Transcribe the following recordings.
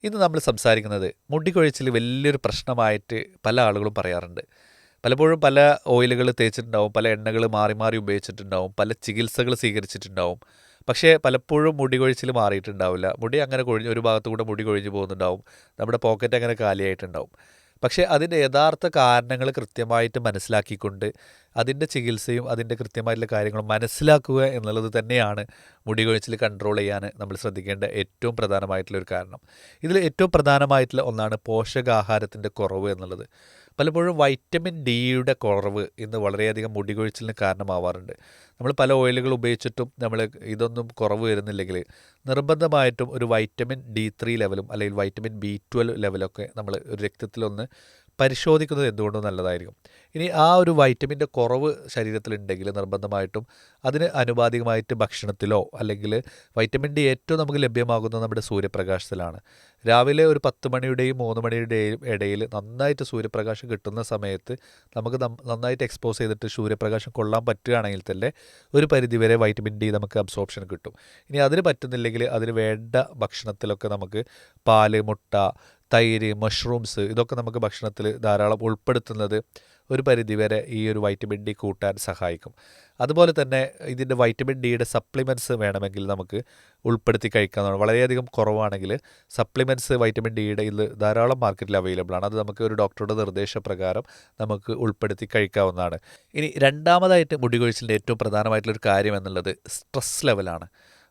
ഇന്ന് നമ്മൾ സംസാരിക്കുന്നത് മുടികൊഴിച്ചിൽ വലിയൊരു പ്രശ്നമായിട്ട് പല ആളുകളും പറയാറുണ്ട്. പലപ്പോഴും പല ഓയിലുകൾ തേച്ചിട്ടുണ്ടാവും, പല എണ്ണകൾ മാറി മാറി ഉപയോഗിച്ചിട്ടുണ്ടാവും, പല ചികിത്സകൾ സ്വീകരിച്ചിട്ടുണ്ടാവും. പക്ഷേ പലപ്പോഴും മുടി കൊഴിച്ചിൽ മാറിയിട്ടുണ്ടാവില്ല. മുടി അങ്ങനെ കൊഴിഞ്ഞ് ഒരു ഭാഗത്തു കൂടെ മുടി കൊഴിഞ്ഞു പോകുന്നുണ്ടാവും. നമ്മുടെ പോക്കറ്റ് അങ്ങനെ കാലിയായിട്ടുണ്ടാവും. പക്ഷേ അതിൻ്റെ യഥാർത്ഥ കാരണങ്ങൾ കൃത്യമായിട്ട് മനസ്സിലാക്കിക്കൊണ്ട് അതിൻ്റെ ചികിത്സയും അതിൻ്റെ കൃത്യമായിട്ടുള്ള കാര്യങ്ങളും മനസ്സിലാക്കുക എന്നുള്ളത് തന്നെയാണ് മുടി കൊഴിച്ചിൽ കൺട്രോൾ ചെയ്യാൻ നമ്മൾ ശ്രദ്ധിക്കേണ്ട ഏറ്റവും പ്രധാനമായിട്ടുള്ള ഒരു കാരണം. ഇതിൽ ഏറ്റവും പ്രധാനമായിട്ടുള്ള ഒന്നാണ് പോഷകാഹാരത്തിൻ്റെ കുറവ് എന്നുള്ളത്. പലപ്പോഴും വൈറ്റമിൻ ഡിയുടെ കുറവ് ഇന്ന് വളരെയധികം മുടി കൊഴിച്ചിലിന് കാരണമാവാറുണ്ട്. നമ്മൾ പല ഓയിലുകൾ ഉപയോഗിച്ചിട്ടും നമ്മൾ ഇതൊന്നും കുറവ് വരുന്നില്ലെങ്കിൽ നിർബന്ധമായിട്ടും ഒരു വൈറ്റമിൻ D3 ലെവലും അല്ലെങ്കിൽ വൈറ്റമിൻ B12 ലെവലൊക്കെ നമ്മൾ ഒരു രക്തത്തിലൊന്ന് പരിശോധിക്കുന്നത് എന്തുകൊണ്ടും നല്ലതായിരിക്കും. ഇനി ആ ഒരു വൈറ്റമിൻ്റെ കുറവ് ശരീരത്തിലുണ്ടെങ്കിൽ നിർബന്ധമായിട്ടും അതിന് ആനുപാതികമായിട്ട് ഭക്ഷണത്തിലോ അല്ലെങ്കിൽ വൈറ്റമിൻ ഡി ഏറ്റവും നമുക്ക് ലഭ്യമാകുന്നത് നമ്മുടെ സൂര്യപ്രകാശത്തിലാണ്. രാവിലെ ഒരു 10 മണിയുടെയും 3 മണിയുടെയും ഇടയിൽ നന്നായിട്ട് സൂര്യപ്രകാശം കിട്ടുന്ന സമയത്ത് നമുക്ക് നന്നായിട്ട് എക്സ്പോസ് ചെയ്തിട്ട് സൂര്യപ്രകാശം കൊള്ളാൻ പറ്റുകയാണെങ്കിൽ തന്നെ ഒരു പരിധിവരെ വൈറ്റമിൻ ഡി നമുക്ക് അബ്സോർപ്ഷൻ കിട്ടും. ഇനി അതിന് പറ്റുന്നില്ലെങ്കിൽ അതിന് വേണ്ട ഭക്ഷണത്തിലൊക്കെ നമുക്ക് പാല്, മുട്ട, തൈര്, മഷ്റൂംസ് ഇതൊക്കെ നമുക്ക് ഭക്ഷണത്തിൽ ധാരാളം ഉൾപ്പെടുത്തുന്നത് ഒരു പരിധിവരെ ഈ ഒരു വൈറ്റമിൻ ഡി കൂട്ടാൻ സഹായിക്കും. അതുപോലെ തന്നെ ഇതിൻ്റെ വൈറ്റമിൻ ഡിയുടെ സപ്ലിമെൻറ്റ്സ് വേണമെങ്കിൽ നമുക്ക് ഉൾപ്പെടുത്തി കഴിക്കാവുന്നതാണ്. വളരെയധികം കുറവാണെങ്കിൽ സപ്ലിമെൻറ്റ്സ് വൈറ്റമിൻ ഡിയുടെ ഇത് ധാരാളം മാർക്കറ്റിൽ അവൈലബിൾ ആണ്. അത് നമുക്ക് ഒരു ഡോക്ടറുടെ നിർദ്ദേശപ്രകാരം നമുക്ക് ഉൾപ്പെടുത്തി കഴിക്കാവുന്നതാണ്. ഇനി രണ്ടാമതായിട്ട് മുടി കൊഴിച്ചിലിൻ്റെ ഏറ്റവും പ്രധാനമായിട്ടുള്ളൊരു കാര്യം എന്നുള്ളത് സ്ട്രെസ് ലെവലാണ്.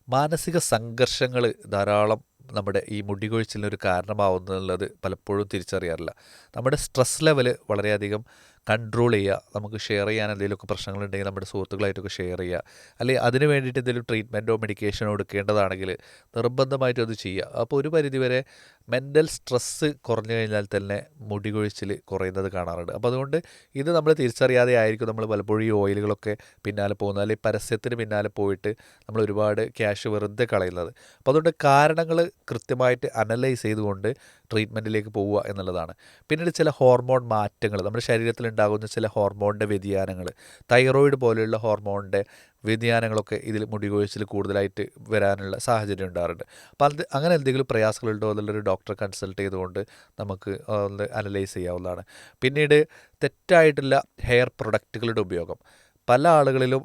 മാനസിക സംഘർഷങ്ങൾ ധാരാളം നമ്മുടെ ഈ മുടി കൊഴിച്ചിലിനൊരു കാരണമാവുന്നുള്ളത് പലപ്പോഴും തിരിച്ചറിയാറില്ല. നമ്മുടെ സ്ട്രെസ് ലെവൽ വളരെയധികം കൺട്രോൾ ചെയ്യുക. നമുക്ക് ഷെയർ ചെയ്യാൻ എന്തെങ്കിലുമൊക്കെ പ്രശ്നങ്ങളുണ്ടെങ്കിൽ നമ്മുടെ സുഹൃത്തുക്കളായിട്ടൊക്കെ ഷെയർ ചെയ്യുക. അല്ലെങ്കിൽ അതിന് വേണ്ടിയിട്ട് എന്തെങ്കിലും ട്രീറ്റ്മെൻറ്റോ മെഡിക്കേഷനോ എടുക്കേണ്ടതാണെങ്കിൽ നിർബന്ധമായിട്ടും അത് ചെയ്യുക. അപ്പോൾ ഒരു പരിധിവരെ മെൻ്റൽ സ്ട്രെസ്സ് കുറഞ്ഞു കഴിഞ്ഞാൽ തന്നെ മുടി കൊഴിച്ചിൽ കുറയുന്നത് കാണാറുണ്ട്. അപ്പോൾ അതുകൊണ്ട് ഇത് നമ്മൾ തിരിച്ചറിയാതെ ആയിരിക്കും നമ്മൾ പലപ്പോഴും ഈ ഓയിലുകളൊക്കെ പിന്നാലെ പോകുന്നത്, അല്ലെങ്കിൽ പരസ്യത്തിന് പിന്നാലെ പോയിട്ട് നമ്മൾ ഒരുപാട് ക്യാഷ് വെറുതെ കളയുന്നത്. അപ്പോൾ അതുകൊണ്ട് കാരണങ്ങൾ കൃത്യമായിട്ട് അനലൈസ് ചെയ്തുകൊണ്ട് ട്രീറ്റ്മെൻറ്റിലേക്ക് പോവുക എന്നുള്ളതാണ്. പിന്നീട് ചില ഹോർമോൺ മാറ്റങ്ങൾ, നമ്മുടെ ശരീരത്തിലുണ്ടാകുന്ന ചില ഹോർമോണിൻ്റെ വ്യതിയാനങ്ങൾ, തൈറോയിഡ് പോലെയുള്ള ഹോർമോണിൻ്റെ വ്യതിയാനങ്ങളൊക്കെ ഇതിൽ മുടി കൊഴിച്ചിൽ കൂടുതലായിട്ട് വരാനുള്ള സാഹചര്യം ഉണ്ടാകാറുണ്ട്. അപ്പോൾ അത് അങ്ങനെ എന്തെങ്കിലും പ്രയാസങ്ങളുണ്ടോ എന്നുള്ളൊരു ഡോക്ടറെ കൺസൾട്ട് ചെയ്തുകൊണ്ട് നമുക്ക് ഒന്ന് അനലൈസ് ചെയ്യാവുന്നതാണ്. പിന്നീട് തെറ്റായിട്ടുള്ള ഹെയർ പ്രൊഡക്റ്റുകളുടെ ഉപയോഗം പല ആളുകളിലും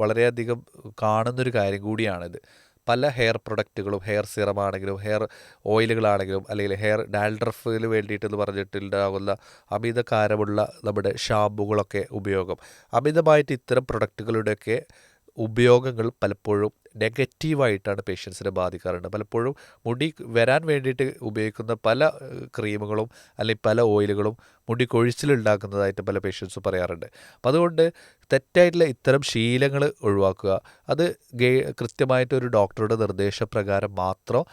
വളരെയധികം കാണുന്നൊരു കാര്യം കൂടിയാണിത്. പല ഹെയർ പ്രൊഡക്റ്റുകളും ഹെയർ സിറമാണെങ്കിലും ഹെയർ ഓയിലുകളാണെങ്കിലും അല്ലെങ്കിൽ ഹെയർ ഡാൻഡ്രഫിന് വേണ്ടിയിട്ടെന്ന് പറഞ്ഞിട്ടുണ്ടാകുന്ന അമിതകാരമുള്ള നമ്മുടെ ഷാമ്പുകളൊക്കെ ഉപയോഗം, അമിതമായിട്ട് ഇത്തരം പ്രൊഡക്റ്റുകളുടെയൊക്കെ ഉപയോഗങ്ങൾ പലപ്പോഴും നെഗറ്റീവായിട്ടാണ് പേഷ്യൻസിനെ ബാധിക്കാറുണ്ട്. പലപ്പോഴും മുടി വരാൻ വേണ്ടിയിട്ട് ഉപയോഗിക്കുന്ന പല ക്രീമുകളും അല്ലെങ്കിൽ പല ഓയിലുകളും മുടി കൊഴിച്ചിലുണ്ടാക്കുന്നതായിട്ട് പല പേഷ്യൻസും പറയാറുണ്ട്. അപ്പം അതുകൊണ്ട് തെറ്റായിട്ടുള്ള ഇത്തരം ശീലങ്ങൾ ഒഴിവാക്കുക. അത് കൃത്യമായിട്ടൊരു ഡോക്ടറുടെ നിർദ്ദേശപ്രകാരം മാത്രം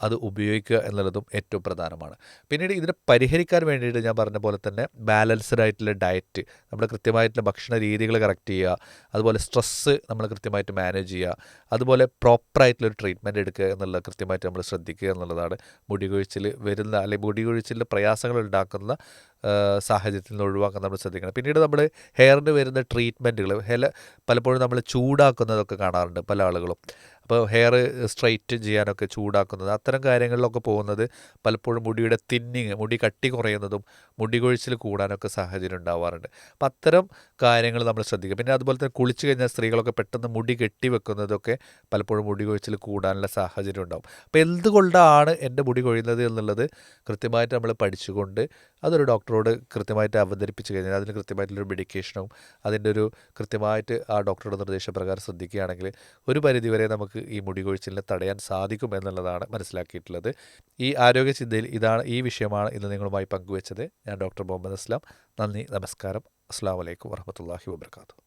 അത് ഉപയോഗിക്കുക എന്നുള്ളതും ഏറ്റവും പ്രധാനമാണ്. പിന്നീട് ഇതിനെ പരിഹരിക്കാൻ വേണ്ടിയിട്ട് ഞാൻ പറഞ്ഞ പോലെ തന്നെ ബാലൻസ്ഡ് ആയിട്ടുള്ള ഡയറ്റ്, നമ്മുടെ കൃത്യമായിട്ടുള്ള ഭക്ഷണ രീതികൾ കറക്റ്റ് ചെയ്യുക, അതുപോലെ സ്ട്രെസ്സ് നമ്മൾ കൃത്യമായിട്ട് മാനേജ് ചെയ്യുക, അതുപോലെ പ്രോപ്പറായിട്ടുള്ളൊരു ട്രീറ്റ്മെൻറ്റ് എടുക്കുക എന്നുള്ളത് കൃത്യമായിട്ട് നമ്മൾ ശ്രദ്ധിക്കുക എന്നുള്ളതാണ് മുടി കൊഴിച്ചിൽ വരുന്ന അല്ലെങ്കിൽ മുടി കൊഴിച്ചിലിൻ്റെ പ്രയാസങ്ങൾ ഉണ്ടാക്കുന്ന സാഹചര്യത്തിൽ നിന്ന് ഒഴിവാക്കാൻ നമ്മൾ ശ്രദ്ധിക്കണം. പിന്നീട് നമ്മൾ ഹെയറിന് വരുന്ന ട്രീറ്റ്മെൻറ്റുകൾ പലപ്പോഴും നമ്മൾ ചൂടാക്കുന്നതൊക്കെ കാണാറുണ്ട് പല ആളുകളും. അപ്പോൾ ഹെയർ സ്ട്രെയിറ്റ് ചെയ്യാനൊക്കെ ചൂടാക്കുന്നത്, അത്തരം കാര്യങ്ങളിലൊക്കെ പോകുന്നത് പലപ്പോഴും മുടിയുടെ തിന്നിങ്, മുടി കട്ടി കുറയുന്നതും മുടി കൊഴിച്ചിൽ കൂടാനൊക്കെ സാഹചര്യം ഉണ്ടാവാറുണ്ട്. അപ്പം അത്തരം കാര്യങ്ങൾ നമ്മൾ ശ്രദ്ധിക്കുക. പിന്നെ അതുപോലെ തന്നെ കുളിച്ച് കഴിഞ്ഞാൽ സ്ത്രീകളൊക്കെ പെട്ടെന്ന് മുടി കെട്ടി വെക്കുന്നതൊക്കെ പലപ്പോഴും മുടി കൊഴിച്ചിൽ കൂടാനുള്ള സാഹചര്യം ഉണ്ടാവും. അപ്പോൾ എന്തുകൊണ്ടാണ് എൻ്റെ മുടി കൊഴിയുന്നത് എന്നുള്ളത് കൃത്യമായിട്ട് നമ്മൾ പഠിച്ചുകൊണ്ട് അതൊരു ഡോക്ടറോട് കൃത്യമായിട്ട് അവതരിപ്പിച്ച് കഴിഞ്ഞാൽ അതിന് കൃത്യമായിട്ടുള്ളൊരു മെഡിക്കേഷനും അതിൻ്റെ ഒരു കൃത്യമായിട്ട് ആ ഡോക്ടറുടെ നിർദ്ദേശപ്രകാരം ശ്രദ്ധിക്കുകയാണെങ്കിൽ ഒരു പരിധിവരെ നമുക്ക് ഈ മുടി കൊഴിച്ചിലിനെ തടയാൻ സാധിക്കും എന്നുള്ളതാണ് മനസ്സിലാക്കിയിട്ടുള്ളത്. ഈ ആരോഗ്യ ചിന്തയിൽ ഈ വിഷയമാണ് ഇന്ന് നിങ്ങളുമായി പങ്കുവച്ചത്. ഞാൻ ഡോക്ടർ മുഹമ്മദ് അസ്ലാം. നന്ദി, നമസ്കാരം. അസ്സലാമു അലൈക്കും വറഹ്മത്തുള്ളാഹി വബറകാതുഹു.